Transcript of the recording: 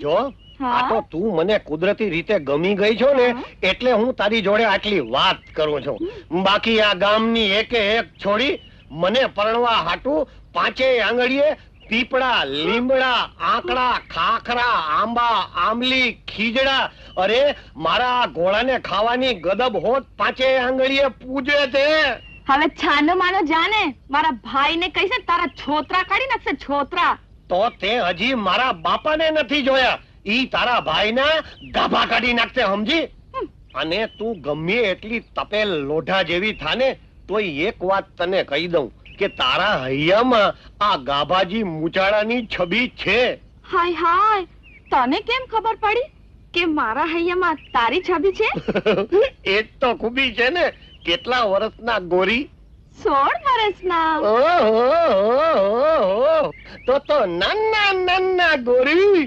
જો આ તો તું મને કુદરતી રીતે ગમી ગઈ છો ને એટલે હું તારી જોડે આટલી વાત કરું છું. બાકી આ ગામની એકે એક છોડી મને પરણવા હાટું પાંચેય આંગળીએ પીપળા, લીમડા, આંકડા, ખાખરા, આંબા, આંબલી, ખીજડા, અરે મારા ઘોડાને ખાવાની ગદબ હોત પાંચેય આંગળીએ પૂજે છે. હવે છાનો માનો જાને, મારા ભાઈને કહીશ તારા છોતરા કાઢી નાખશે, છોતરા. તો તે હજી મારા બાપાને નથી જોયા, ઈ તારા ભાઈના ગાભા કાઢી નાખશે, સમજી? અને તું ગમે એટલી તપેલ લોઢા જેવી થાને તોય એક વાત તને કહી દઉં કે તારા હૈયામાં આ ગાભાજી મુચાડાની છબી છે. હાય હાય, તને કેમ ખબર પડી કે મારા હૈયામાં તારી છબી છે? એ તો ખૂબી છે ને. કેટલા વર્ષના ગોરી? 16 વર્ષના. ઓહો, તો નાના નાના ગોરી.